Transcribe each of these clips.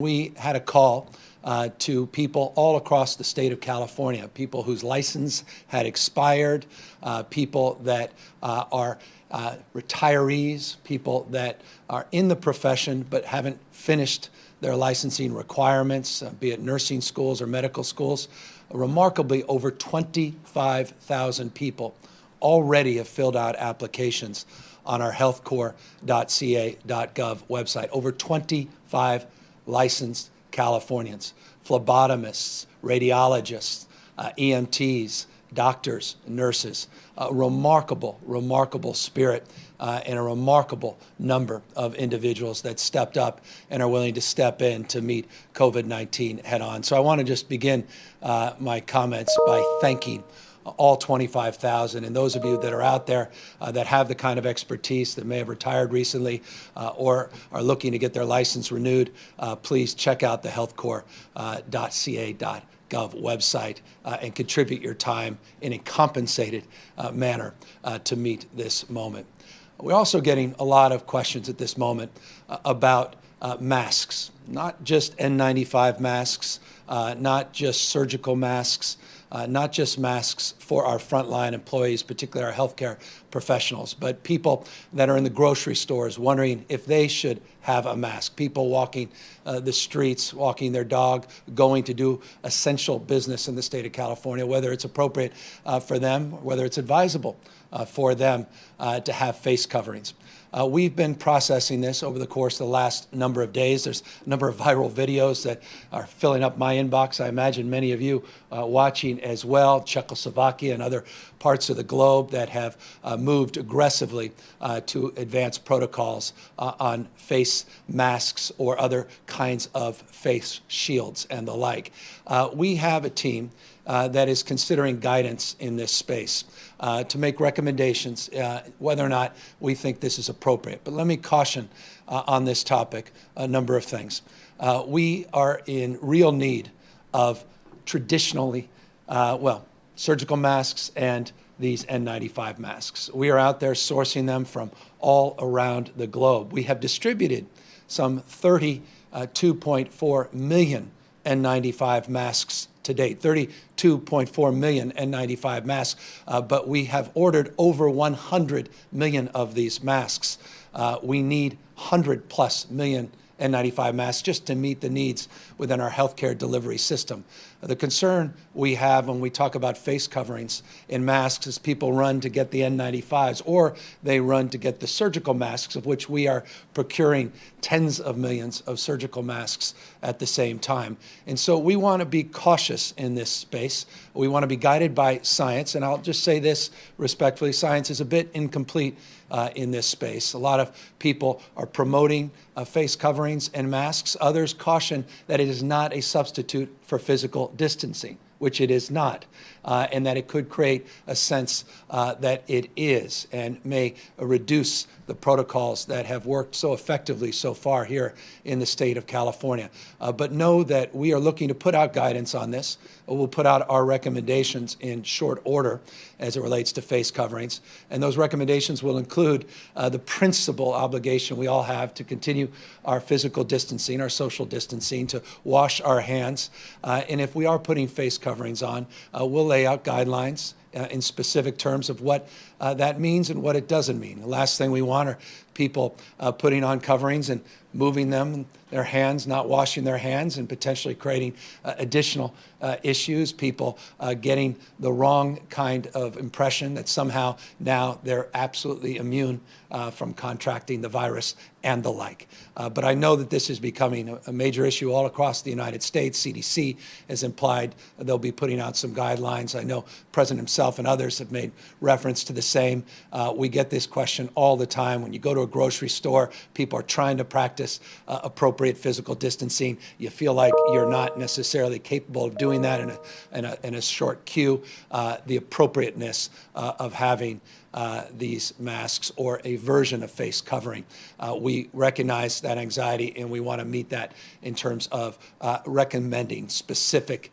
We had a call to people all across the state of California, people whose license had expired, people that are retirees, people that are in the profession but haven't finished their licensing requirements, be it nursing schools or medical schools. Remarkably, over 25,000 people already have filled out applications on our healthcorps.ca.gov website. Over 25 licensed Californians, phlebotomists, radiologists, EMTs, doctors, nurses. A remarkable, remarkable spirit and a remarkable number of individuals that stepped up and are willing to step in to meet COVID-19 head on. So I want to just begin my comments by thanking all 25,000, and those of you that are out there that have the kind of expertise, that may have retired recently or are looking to get their license renewed, please check out the healthcorps.ca.gov website and contribute your time in a compensated manner to meet this moment. We're also getting a lot of questions at this moment about masks, not just N95 masks, not just surgical masks, not just masks for our frontline employees, particularly our healthcare professionals, but people that are in the grocery stores wondering if they should have a mask, people walking the streets, walking their dog, going to do essential business in the state of California, whether it's appropriate for them, whether it's advisable for them to have face coverings. We've been processing this over the course of the last number of days. There's a number of viral videos that are filling up my inbox. I imagine many of you watching as well, Czechoslovakia and other parts of the globe that have moved aggressively to advance protocols on face masks or other kinds of face shields and the like. We have a team that is considering guidance in this space to make recommendations whether or not we think this is appropriate. But let me caution on this topic a number of things. We are in real need of traditionally, surgical masks and these N95 masks. We are out there sourcing them from all around the globe. We have distributed some 32.4 million N95 masks to date, 32.4 million N95 masks, but we have ordered over 100 million of these masks. We need 100+ million N95 masks just to meet the needs within our healthcare delivery system. The concern we have when we talk about face coverings in masks is people run to get the N95s or they run to get the surgical masks, of which we are procuring tens of millions of surgical masks at the same time. And so we want to be cautious in this space. We want to be guided by science. And I'll just say this respectfully, science is a bit incomplete in this space. A lot of people are promoting face coverings and masks. Others caution that it is not a substitute for physical distancing, which it is not, and that it could create a sense that it is and may reduce the protocols that have worked so effectively so far here in the state of California. But know that we are looking to put out guidance on this. We'll put out our recommendations in short order as it relates to face coverings. And those recommendations will include the principal obligation we all have to continue our physical distancing, our social distancing, to wash our hands. And if we are putting face coverings on, we'll lay out guidelines in specific terms of what that means and what it doesn't mean. The last thing we want are people putting on coverings and moving them, their hands, not washing their hands, and potentially creating additional issues, people getting the wrong kind of impression that somehow now they're absolutely immune from contracting the virus and the like. But I know that this is becoming a major issue all across the United States. CDC has implied they'll be putting out some guidelines. I know the President himself and others have made reference to the same. We get this question all the time. When you go to a grocery store, people are trying to practice appropriate physical distancing. You feel like you're not necessarily capable of doing that in a short queue. The appropriateness of having these masks or a version of face covering. We recognize that anxiety and we want to meet that in terms of recommending specific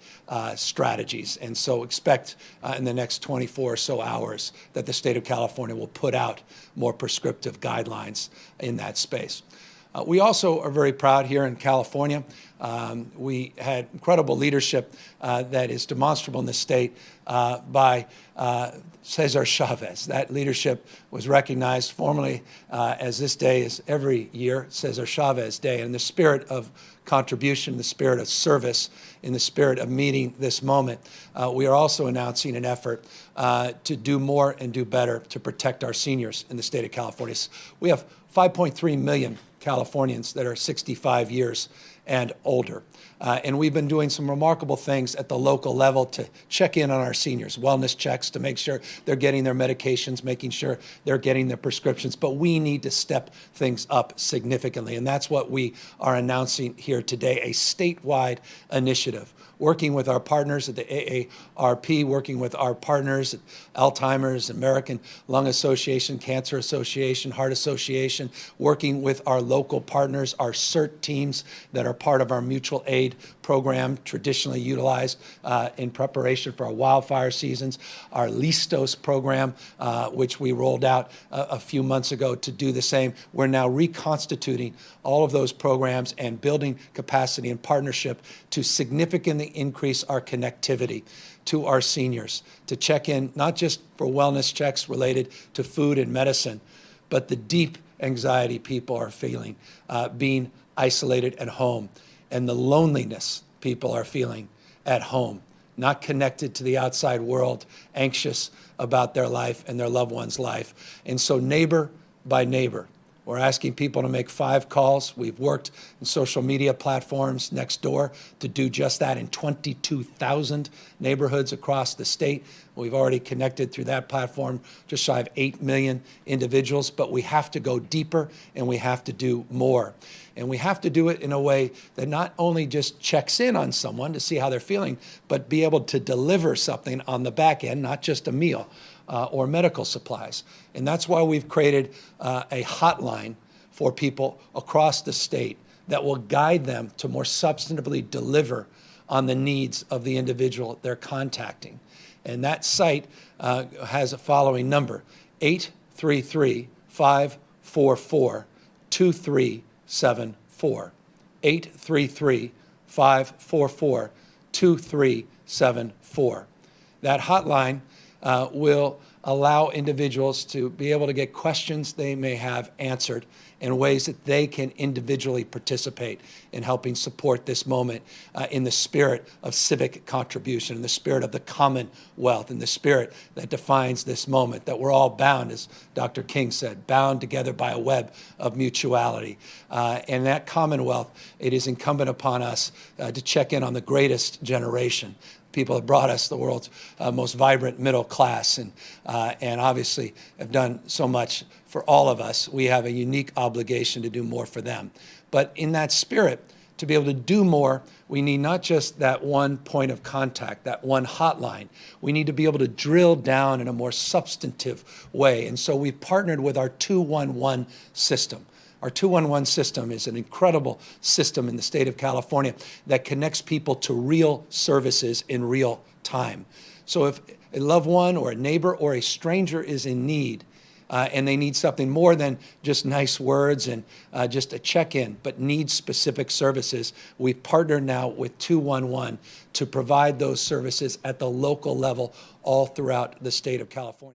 strategies. And so expect in the next 24 or so hours that the state of California will put out more prescriptive guidelines in that space. We also are very proud here in California. We had incredible leadership that is demonstrable in the state by Cesar Chavez. That leadership was recognized formally as this day is every year, Cesar Chavez Day. And in the spirit of contribution, the spirit of service, in the spirit of meeting this moment, we are also announcing an effort to do more and do better to protect our seniors in the state of California. We have 5.3 million Californians that are 65 years and older. And we've been doing some remarkable things at the local level to check in on our seniors, wellness checks to make sure they're getting their medications, making sure they're getting their prescriptions. But we need to step things up significantly. And that's what we are announcing here today, a statewide initiative, working with our partners at the AARP, working with our partners at Alzheimer's, American Lung Association, Cancer Association, Heart Association, working with our local partners, our CERT teams that are part of our mutual aid program, traditionally utilized in preparation for our wildfire seasons, our Listos program, which we rolled out a few months ago to do the same. We're now reconstituting all of those programs and building capacity and partnership to significantly increase our connectivity to our seniors, to check in not just for wellness checks related to food and medicine, but the deep anxiety people are feeling being isolated at home, and the loneliness people are feeling at home, not connected to the outside world, anxious about their life and their loved one's life. And so neighbor by neighbor, we're asking people to make 5 calls. We've worked in social media platforms next door to do just that in 22,000 neighborhoods across the state. We've already connected through that platform just shy of 8 million individuals, but we have to go deeper and we have to do more. And we have to do it in a way that not only just checks in on someone to see how they're feeling, but be able to deliver something on the back end, not just a meal or medical supplies. And that's why we've created a hotline for people across the state that will guide them to more substantively deliver on the needs of the individual they're contacting. And that site has a following number, 833-544-2374, 833-544-2374. That hotline will allow individuals to be able to get questions they may have answered in ways that they can individually participate in helping support this moment in the spirit of civic contribution, in the spirit of the commonwealth, in the spirit that defines this moment, that we're all bound, as Dr. King said, bound together by a web of mutuality. And that commonwealth, it is incumbent upon us to check in on the greatest generation. People have brought us the world's most vibrant middle class and obviously have done so much for all of us. We have a unique obligation to do more for them. But in that spirit, to be able to do more, we need not just that one point of contact, that one hotline. We need to be able to drill down in a more substantive way. And so we've partnered with our 211 system. Our 211 system is an incredible system in the state of California that connects people to real services in real time. So if a loved one or a neighbor or a stranger is in need, and they need something more than just nice words and just a check-in, but need specific services, we've partnered now with 211 to provide those services at the local level all throughout the state of California.